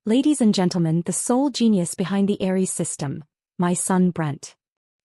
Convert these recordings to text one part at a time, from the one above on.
Ladies and gentlemen, the sole genius behind the Aries system, my son Brent.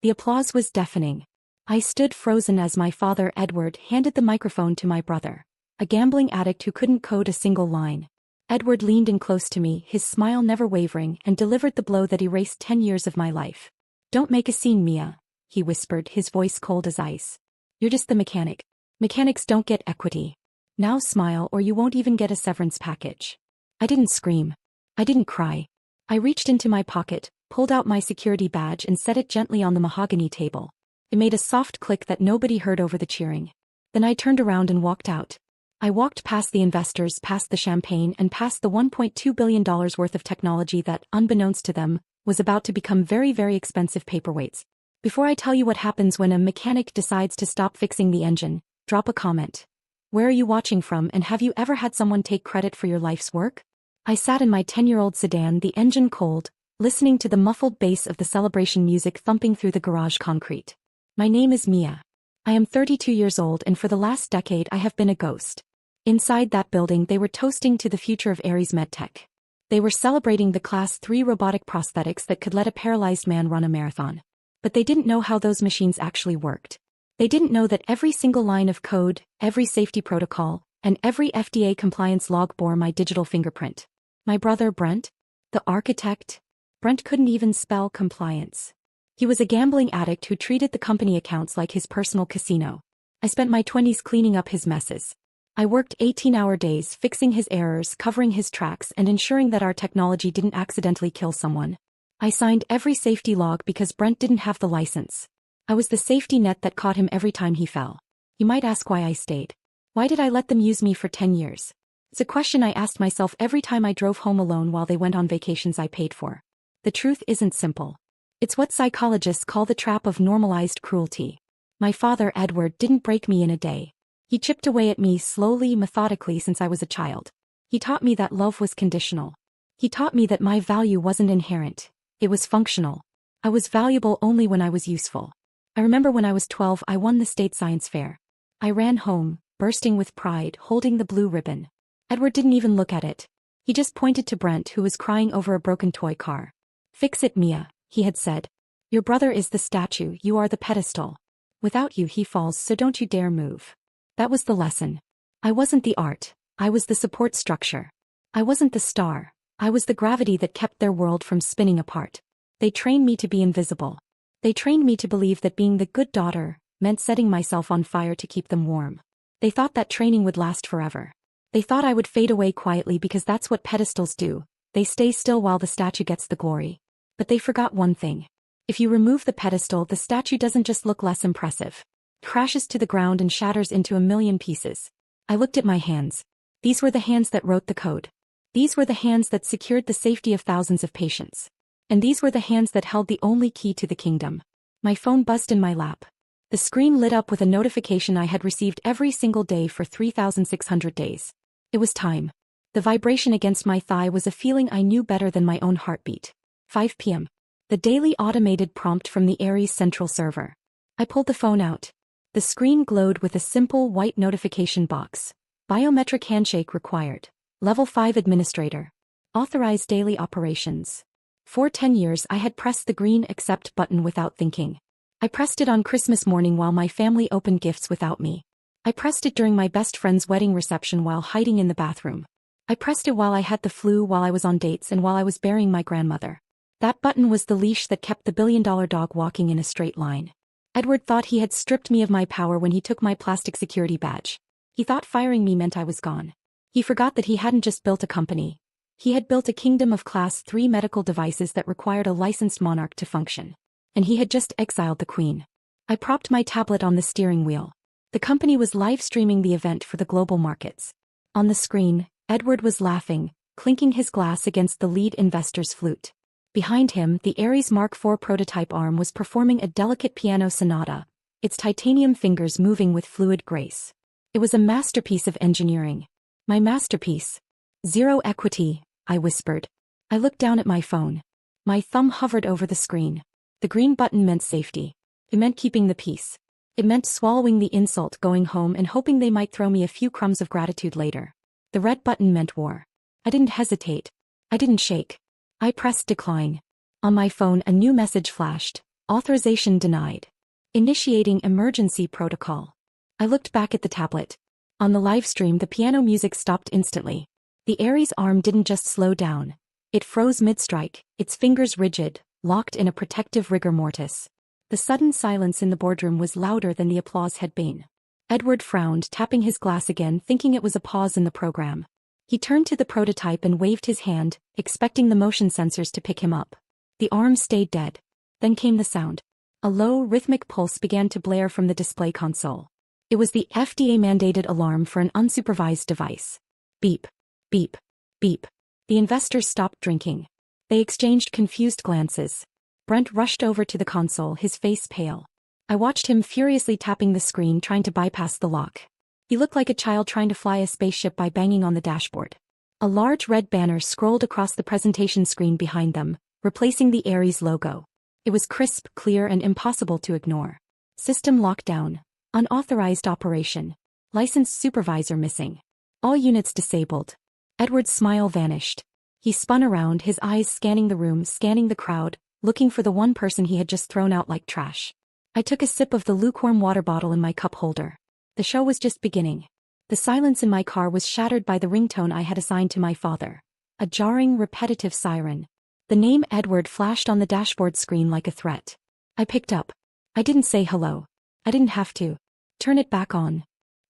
The applause was deafening. I stood frozen as my father Edward handed the microphone to my brother, a gambling addict who couldn't code a single line. Edward leaned in close to me, his smile never wavering, and delivered the blow that erased 10 years of my life. "Don't make a scene, Mia," he whispered, his voice cold as ice. "You're just the mechanic. Mechanics don't get equity. Now smile or you won't even get a severance package." I didn't scream. I didn't cry. I reached into my pocket, pulled out my security badge and set it gently on the mahogany table. It made a soft click that nobody heard over the cheering. Then I turned around and walked out. I walked past the investors, past the champagne, and past the $1.2 billion worth of technology that, unbeknownst to them, was about to become very, very expensive paperweights. Before I tell you what happens when a mechanic decides to stop fixing the engine, drop a comment. Where are you watching from, and have you ever had someone take credit for your life's work? I sat in my 10-year-old sedan, the engine cold, listening to the muffled bass of the celebration music thumping through the garage concrete. My name is Mia. I am 32 years old, and for the last decade I have been a ghost. Inside that building they were toasting to the future of Aries medtech. They were celebrating the Class 3 robotic prosthetics that could let a paralyzed man run a marathon. But they didn't know how those machines actually worked. They didn't know that every single line of code, every safety protocol, and every FDA compliance log bore my digital fingerprint. My brother Brent? The architect? Brent couldn't even spell compliance. He was a gambling addict who treated the company accounts like his personal casino. I spent my 20s cleaning up his messes. I worked 18-hour days fixing his errors, covering his tracks, and ensuring that our technology didn't accidentally kill someone. I signed every safety log because Brent didn't have the license. I was the safety net that caught him every time he fell. You might ask why I stayed. Why did I let them use me for 10 years? It's a question I asked myself every time I drove home alone while they went on vacations I paid for. The truth isn't simple. It's what psychologists call the trap of normalized cruelty. My father Edward didn't break me in a day. He chipped away at me slowly, methodically since I was a child. He taught me that love was conditional. He taught me that my value wasn't inherent. It was functional. I was valuable only when I was useful. I remember when I was 12 I won the state science fair. I ran home, bursting with pride, holding the blue ribbon. Edward didn't even look at it. He just pointed to Brent, who was crying over a broken toy car. "Fix it, Mia," he had said. "Your brother is the statue, you are the pedestal. Without you he falls, so don't you dare move." That was the lesson. I wasn't the art. I was the support structure. I wasn't the star. I was the gravity that kept their world from spinning apart. They trained me to be invisible. They trained me to believe that being the good daughter meant setting myself on fire to keep them warm. They thought that training would last forever. They thought I would fade away quietly because that's what pedestals do. They stay still while the statue gets the glory. But they forgot one thing. If you remove the pedestal, the statue doesn't just look less impressive. It crashes to the ground and shatters into a million pieces. I looked at my hands. These were the hands that wrote the code. These were the hands that secured the safety of thousands of patients. And these were the hands that held the only key to the kingdom. My phone buzzed in my lap. The screen lit up with a notification I had received every single day for 3,600 days. It was time. The vibration against my thigh was a feeling I knew better than my own heartbeat. 5 p.m. The daily automated prompt from the Aries central server. I pulled the phone out. The screen glowed with a simple white notification box. Biometric handshake required. Level 5 administrator. Authorized daily operations. For 10 years I had pressed the green accept button without thinking. I pressed it on Christmas morning while my family opened gifts without me. I pressed it during my best friend's wedding reception while hiding in the bathroom. I pressed it while I had the flu, while I was on dates, and while I was burying my grandmother. That button was the leash that kept the billion-dollar dog walking in a straight line. Edward thought he had stripped me of my power when he took my plastic security badge. He thought firing me meant I was gone. He forgot that he hadn't just built a company. He had built a kingdom of Class 3 medical devices that required a licensed monarch to function. And he had just exiled the queen. I propped my tablet on the steering wheel. The company was live-streaming the event for the global markets. On the screen, Edward was laughing, clinking his glass against the lead investor's flute. Behind him, the Aries Mark IV prototype arm was performing a delicate piano sonata, its titanium fingers moving with fluid grace. It was a masterpiece of engineering. My masterpiece. "Zero equity," I whispered. I looked down at my phone. My thumb hovered over the screen. The green button meant safety. It meant keeping the peace. It meant swallowing the insult, going home and hoping they might throw me a few crumbs of gratitude later. The red button meant war. I didn't hesitate. I didn't shake. I pressed decline. On my phone, a new message flashed. Authorization denied. Initiating emergency protocol. I looked back at the tablet. On the live stream, the piano music stopped instantly. The Ares arm didn't just slow down. It froze mid-strike, its fingers rigid, locked in a protective rigor mortis. The sudden silence in the boardroom was louder than the applause had been. Edward frowned, tapping his glass again, thinking it was a pause in the program. He turned to the prototype and waved his hand, expecting the motion sensors to pick him up. The arm stayed dead. Then came the sound. A low, rhythmic pulse began to blare from the display console. It was the FDA-mandated alarm for an unsupervised device. Beep, beep, beep. The investors stopped drinking. They exchanged confused glances. Brent rushed over to the console, his face pale. I watched him furiously tapping the screen, trying to bypass the lock. He looked like a child trying to fly a spaceship by banging on the dashboard. A large red banner scrolled across the presentation screen behind them, replacing the Ares logo. It was crisp, clear, and impossible to ignore. System lockdown. Unauthorized operation. Licensed supervisor missing. All units disabled. Edward's smile vanished. He spun around, his eyes scanning the room, scanning the crowd, looking for the one person he had just thrown out like trash. I took a sip of the lukewarm water bottle in my cup holder. The show was just beginning. The silence in my car was shattered by the ringtone I had assigned to my father. A jarring, repetitive siren. The name Edward flashed on the dashboard screen like a threat. I picked up. I didn't say hello. I didn't have to. Turn it back on.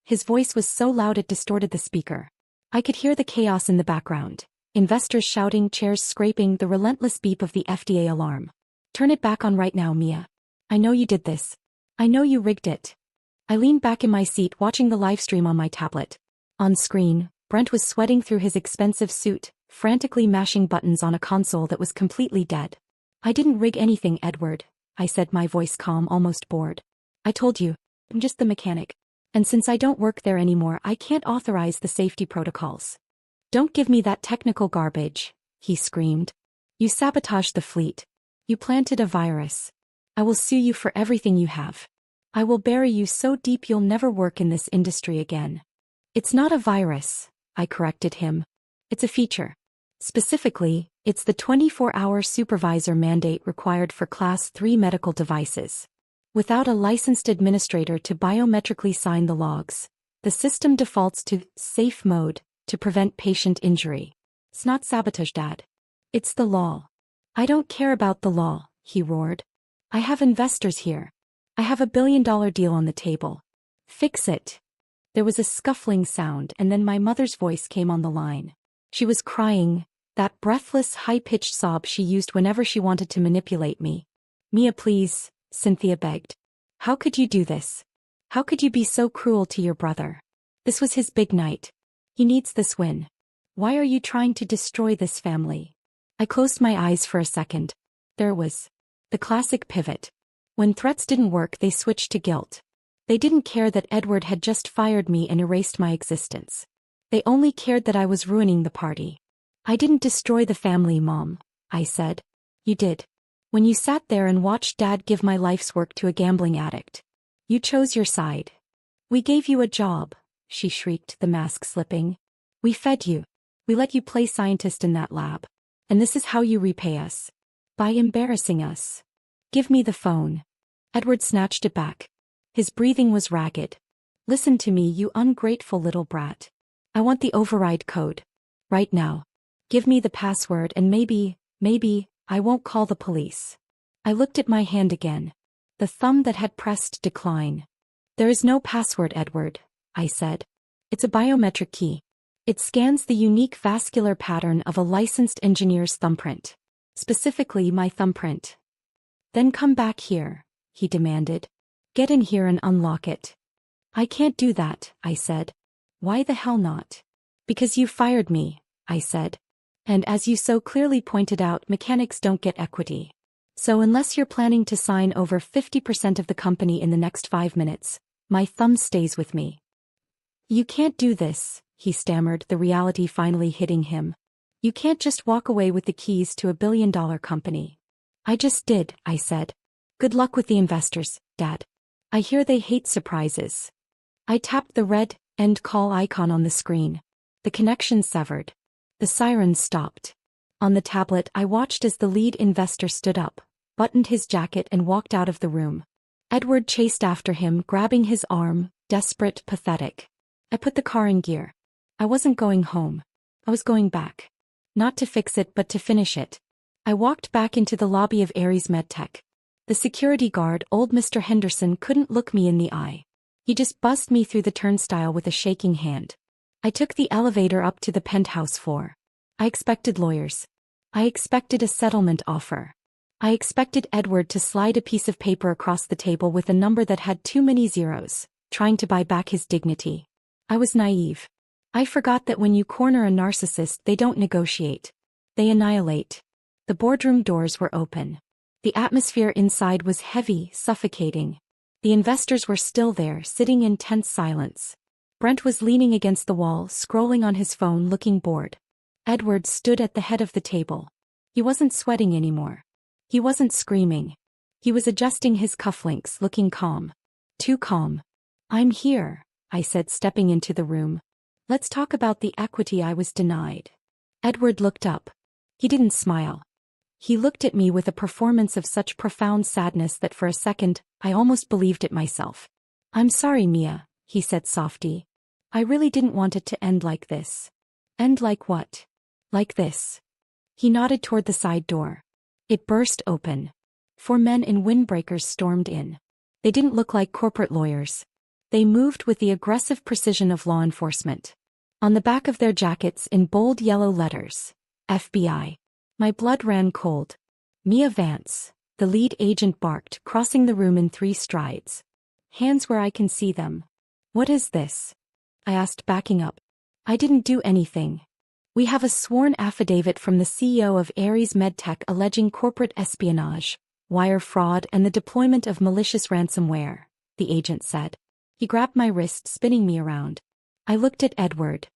His voice was so loud it distorted the speaker. I could hear the chaos in the background. Investors shouting, chairs scraping, the relentless beep of the FDA alarm. Turn it back on right now, Mia. I know you did this. I know you rigged it. I leaned back in my seat, watching the live stream on my tablet. On screen, Brent was sweating through his expensive suit, frantically mashing buttons on a console that was completely dead. I didn't rig anything, Edward, I said, my voice calm, almost bored. I told you, I'm just the mechanic. And since I don't work there anymore, I can't authorize the safety protocols. Don't give me that technical garbage, he screamed. You sabotaged the fleet. You planted a virus. I will sue you for everything you have. I will bury you so deep you'll never work in this industry again. It's not a virus, I corrected him. It's a feature. Specifically, it's the 24-hour supervisor mandate required for Class 3 medical devices. Without a licensed administrator to biometrically sign the logs, the system defaults to safe mode to prevent patient injury. It's not sabotage, Dad. It's the law. I don't care about the law, he roared. I have investors here. I have $1 billion deal on the table. Fix it. There was a scuffling sound, and then my mother's voice came on the line. She was crying, that breathless, high-pitched sob she used whenever she wanted to manipulate me. Mia, please, Cynthia begged. How could you do this? How could you be so cruel to your brother? This was his big night. He needs this win. Why are you trying to destroy this family? I closed my eyes for a second. There was the classic pivot. When threats didn't work, they switched to guilt. They didn't care that Edward had just fired me and erased my existence. They only cared that I was ruining the party. I didn't destroy the family, Mom, I said. You did. When you sat there and watched Dad give my life's work to a gambling addict. You chose your side. We gave you a job, she shrieked, the mask slipping. We fed you. We let you play scientist in that lab. And this is how you repay us. By embarrassing us. Give me the phone. Edward snatched it back. His breathing was ragged. Listen to me, you ungrateful little brat. I want the override code. Right now. Give me the password and maybe, I won't call the police. I looked at my hand again. The thumb that had pressed decline. There is no password, Edward, I said. It's a biometric key. It scans the unique vascular pattern of a licensed engineer's thumbprint. Specifically my thumbprint. Then come back here, he demanded. Get in here and unlock it. I can't do that, I said. Why the hell not? Because you fired me, I said. And as you so clearly pointed out, mechanics don't get equity. So unless you're planning to sign over 50% of the company in the next 5 minutes, my thumb stays with me. You can't do this, he stammered, the reality finally hitting him. You can't just walk away with the keys to $1 billion company. I just did, I said. Good luck with the investors, Dad. I hear they hate surprises. I tapped the red end call icon on the screen. The connection severed. The siren stopped. On the tablet, I watched as the lead investor stood up, buttoned his jacket and walked out of the room. Edward chased after him, grabbing his arm, desperate, pathetic. I put the car in gear. I wasn't going home. I was going back. Not to fix it but to finish it. I walked back into the lobby of Ares MedTech. The security guard, old Mr. Henderson, couldn't look me in the eye. He just buzzed me through the turnstile with a shaking hand. I took the elevator up to the penthouse floor. I expected lawyers. I expected a settlement offer. I expected Edward to slide a piece of paper across the table with a number that had too many zeros, trying to buy back his dignity. I was naive. I forgot that when you corner a narcissist, they don't negotiate. They annihilate. The boardroom doors were open. The atmosphere inside was heavy, suffocating. The investors were still there, sitting in tense silence. Brent was leaning against the wall, scrolling on his phone, looking bored. Edward stood at the head of the table. He wasn't sweating anymore. He wasn't screaming. He was adjusting his cufflinks, looking calm. Too calm. "I'm here," I said, stepping into the room. "Let's talk about the equity I was denied." Edward looked up. He didn't smile. He looked at me with a performance of such profound sadness that for a second, I almost believed it myself. "I'm sorry, Mia," he said softly. "I really didn't want it to end like this." "End like what?" "Like this." He nodded toward the side door. It burst open. 4 men in windbreakers stormed in. They didn't look like corporate lawyers. They moved with the aggressive precision of law enforcement. On the back of their jackets in bold yellow letters, FBI. My blood ran cold. "Mia Vance," the lead agent barked, crossing the room in 3 strides. "Hands where I can see them." "What is this?" I asked, backing up. "I didn't do anything. We have a sworn affidavit from the CEO of Ares MedTech alleging corporate espionage, wire fraud and the deployment of malicious ransomware," the agent said. He grabbed my wrist, spinning me around. I looked at Edward.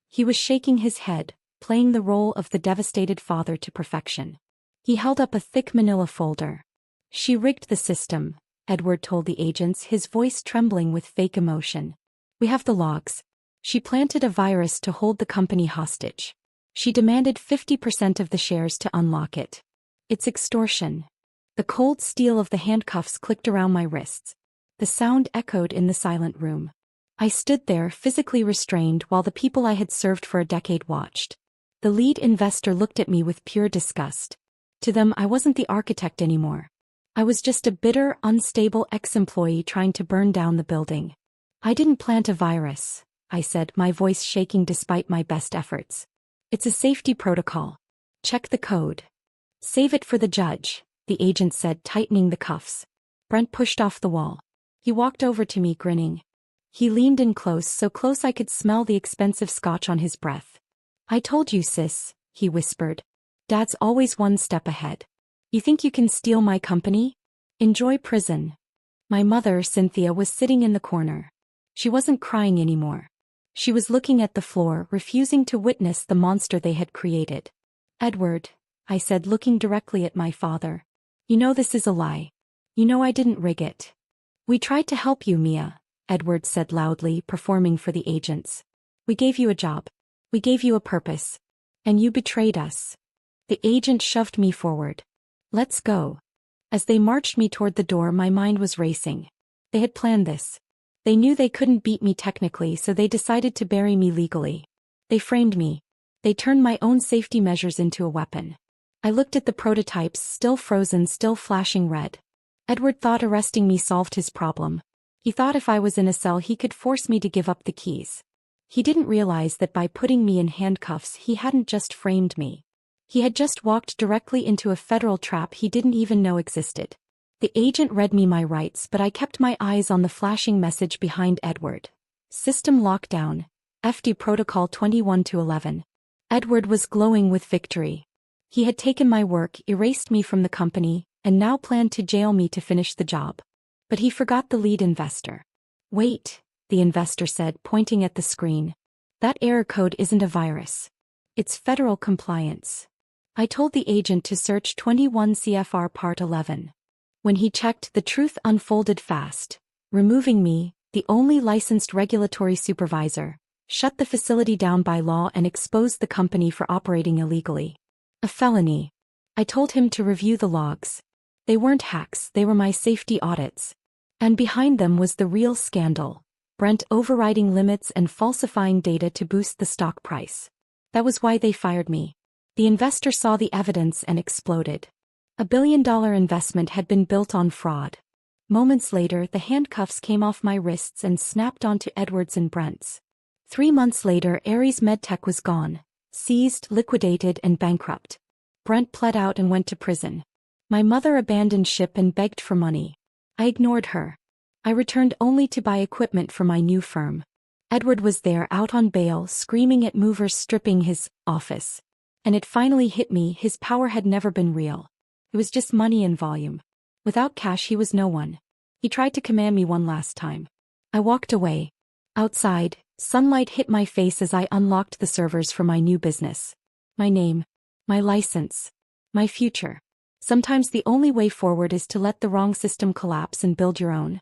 He was shaking his head, playing the role of the devastated father to perfection. He held up a thick manila folder. "She rigged the system," Edward told the agents, his voice trembling with fake emotion. "We have the logs. She planted a virus to hold the company hostage. She demanded 50% of the shares to unlock it. It's extortion." The cold steel of the handcuffs clicked around my wrists. The sound echoed in the silent room. I stood there, physically restrained, while the people I had served for a decade watched. The lead investor looked at me with pure disgust. To them, I wasn't the architect anymore. I was just a bitter, unstable ex-employee trying to burn down the building. "I didn't plant a virus," I said, my voice shaking despite my best efforts. "It's a safety protocol. Check the code." "Save it for the judge," the agent said, tightening the cuffs. Brent pushed off the wall. He walked over to me, grinning. He leaned in close, so close I could smell the expensive scotch on his breath. "I told you, sis," he whispered. "Dad's always one step ahead. You think you can steal my company? Enjoy prison." My mother, Cynthia, was sitting in the corner. She wasn't crying anymore. She was looking at the floor, refusing to witness the monster they had created. "Edward," I said, looking directly at my father. "You know this is a lie. You know I didn't rig it." "We tried to help you, Mia," Edward said loudly, performing for the agents. "We gave you a job. We gave you a purpose. And you betrayed us." The agent shoved me forward. "Let's go." As they marched me toward the door, my mind was racing. They had planned this. They knew they couldn't beat me technically, so they decided to bury me legally. They framed me. They turned my own safety measures into a weapon. I looked at the prototypes, still frozen, still flashing red. Edward thought arresting me solved his problem. He thought if I was in a cell he could force me to give up the keys. He didn't realize that by putting me in handcuffs he hadn't just framed me. He had just walked directly into a federal trap he didn't even know existed. The agent read me my rights, but I kept my eyes on the flashing message behind Edward. "System lockdown. FD Protocol 21-11. Edward was glowing with victory. He had taken my work, erased me from the company, and now planned to jail me to finish the job. But he forgot the lead investor. "Wait," the investor said, pointing at the screen. "That error code isn't a virus. It's federal compliance." I told the agent to search 21 CFR Part 11. When he checked, the truth unfolded fast. Removing me, the only licensed regulatory supervisor, shut the facility down by law and exposed the company for operating illegally. A felony. I told him to review the logs. They weren't hacks, they were my safety audits. And behind them was the real scandal. Brent overriding limits and falsifying data to boost the stock price. That was why they fired me. The investor saw the evidence and exploded. $1 billion investment had been built on fraud. Moments later, the handcuffs came off my wrists and snapped onto Edward's and Brent's. 3 months later, Ares MedTech was gone, seized, liquidated, and bankrupt. Brent pled out and went to prison. My mother abandoned ship and begged for money. I ignored her. I returned only to buy equipment for my new firm. Edward was there out on bail, screaming at movers stripping his office. And it finally hit me, his power had never been real. It was just money and volume. Without cash he was no one. He tried to command me one last time. I walked away. Outside, sunlight hit my face as I unlocked the servers for my new business. My name. My license. My future. Sometimes the only way forward is to let the wrong system collapse and build your own.